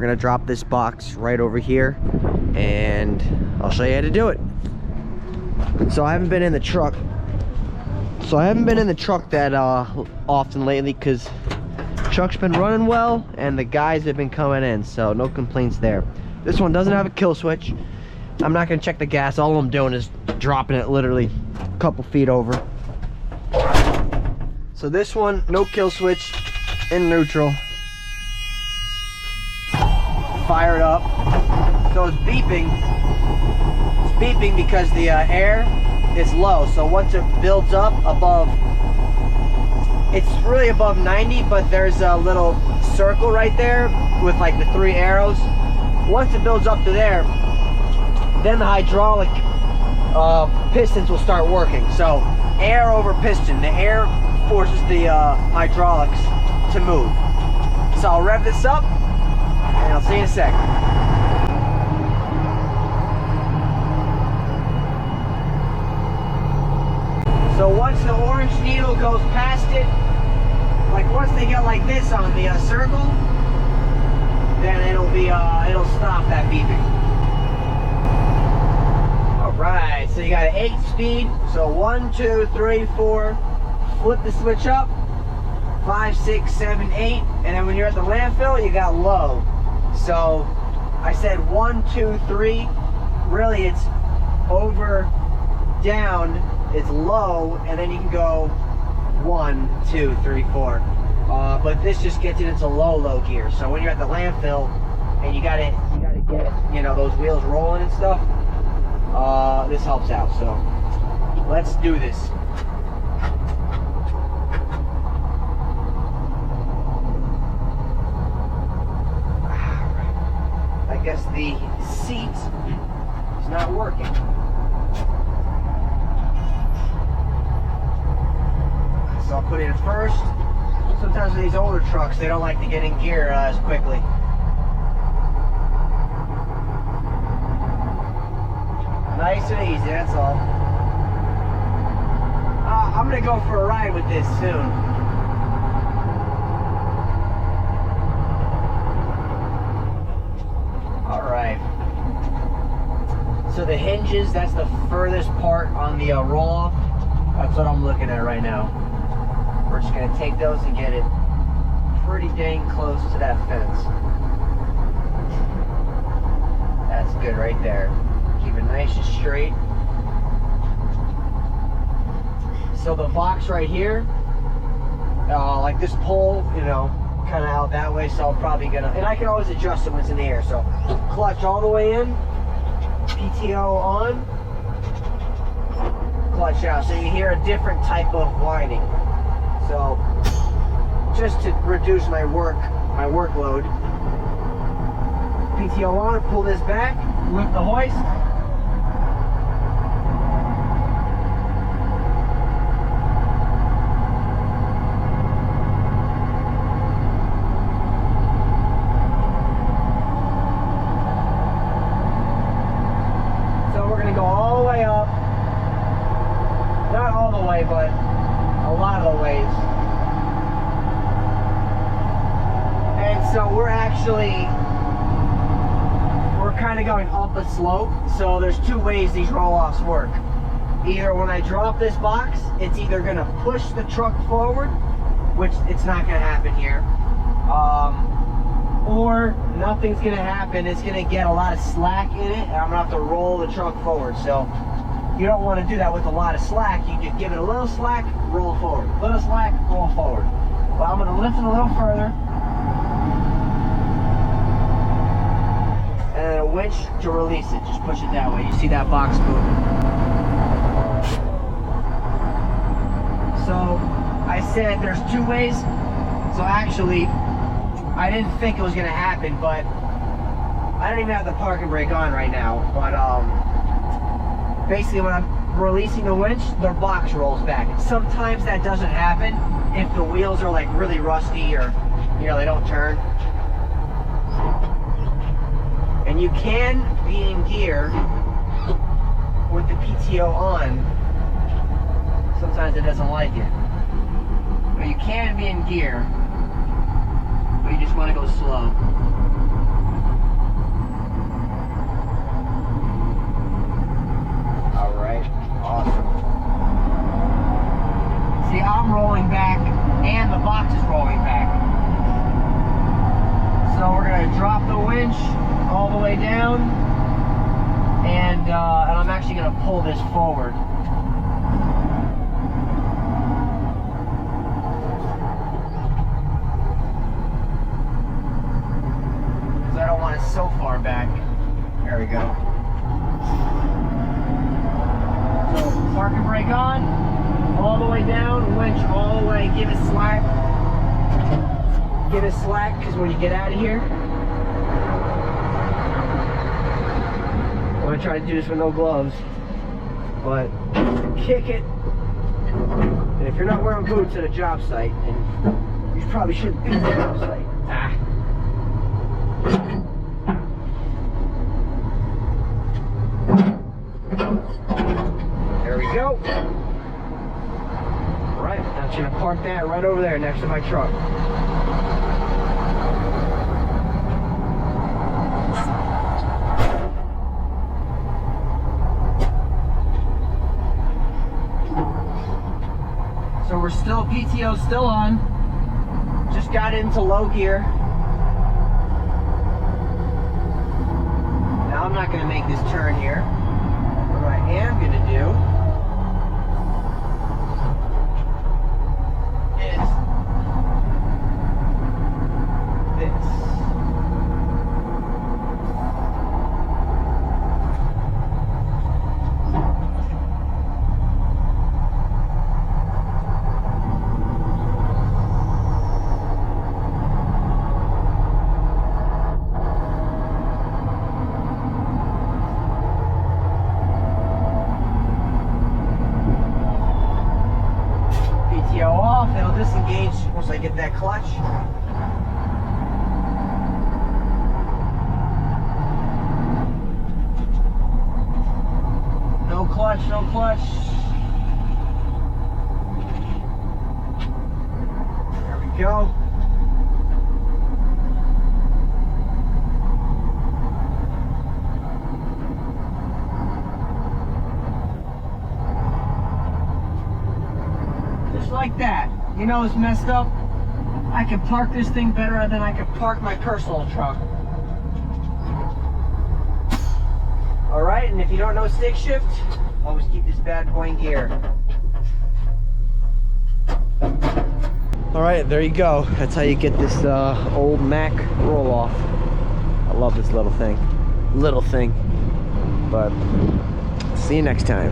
gonna drop this box right over here and I'll show you how to do it. So I haven't been in the truck. that often lately because truck's been running well and the guys have been coming in, so no complaints there. This one doesn't have a kill switch. I'm not gonna check the gas. All I'm doing is dropping it literally a couple feet over. So this one, no kill switch, in neutral. Fire it up. So it's beeping. It's beeping because the air is low. So once it builds up above, it's really above 90, but there's a little circle right there with like the 3 arrows. Once it builds up to there, then the hydraulic pistons will start working. So air over piston. The air forces the hydraulics to move. So I'll rev this up and I'll see you in a sec. So once the orange needle goes past it, like once they get like this on the circle, then it'll stop that beeping. Alright, so you got an 8-speed. So 1, 2, 3, 4. Flip the switch up. 5, 6, 7, 8. And then when you're at the landfill, you got low. So I said 1, 2, 3. Really it's over, down, it's low, and then you can go 1, 2, 3, 4. But this just gets it into low gear. So when you're at the landfill and you gotta get those wheels rolling and stuff, this helps out. So let's do this. I guess the seat is not working. So I'll put it in first. Sometimes with these older trucks, they don't like to get in gear as quickly. Nice and easy, that's all. I'm gonna go for a ride with this soon. Alright. So the hinges, that's the furthest part on the roll-off. That's what I'm looking at right now. We're just going to take those and get it pretty dang close to that fence. That's good right there. Keep it nice and straight. So the box right here, like this pole, kind of out that way, so I'm probably going to, and I can always adjust it when it's in the air. So clutch all the way in, PTO on, clutch out. So you hear a different type of whining. So just to reduce my workload, PTO on, pull this back, lift the hoist. So we're going to go all the way up. Not all the way, but a lot of the ways. And so we're kind of going up a slope. So there's 2 ways these roll-offs work. Either when I drop this box, it's either going to push the truck forward, which it's not going to happen here, or nothing's going to happen. It's going to get a lot of slack in it, and I'm going to have to roll the truck forward. So you don't want to do that with a lot of slack. You just give it a little slack, roll forward. A little slack, roll forward. Well, I'm going to lift it a little further. And then a winch to release it. Just push it that way. You see that box moving. So I said there's 2 ways. So actually, I didn't think it was going to happen, but I don't even have the parking brake on right now. But basically when I'm releasing the winch, the box rolls back. And sometimes that doesn't happen if the wheels are like really rusty or they don't turn. And you can be in gear with the PTO on. Sometimes it doesn't like it. But you can be in gear, but you just want to go slow. gonna drop the winch all the way down, and I'm actually gonna pull this forward. Because I don't want it so far back. There we go. So parking brake on, all the way down, winch all the way, give it slack. Give it slack, because when you get out of here, I'm gonna try to do this with no gloves, but kick it. And if you're not wearing boots at a job site, and you probably shouldn't be at a job site. There we go. Right, I'm just gonna park that right over there next to my truck. So we're still, PTO still on. Just got into low gear. Now I'm not gonna make this turn here. What I am gonna do is this. Off, it'll disengage once I get that clutch. No clutch, no clutch. There we go. Like that. You know it's messed up? I can park this thing better than I can park my personal truck. Alright, and if you don't know stick shift, always keep this bad boy in gear. Alright, there you go. That's how you get this old Mack roll off. I love this little thing. But see you next time.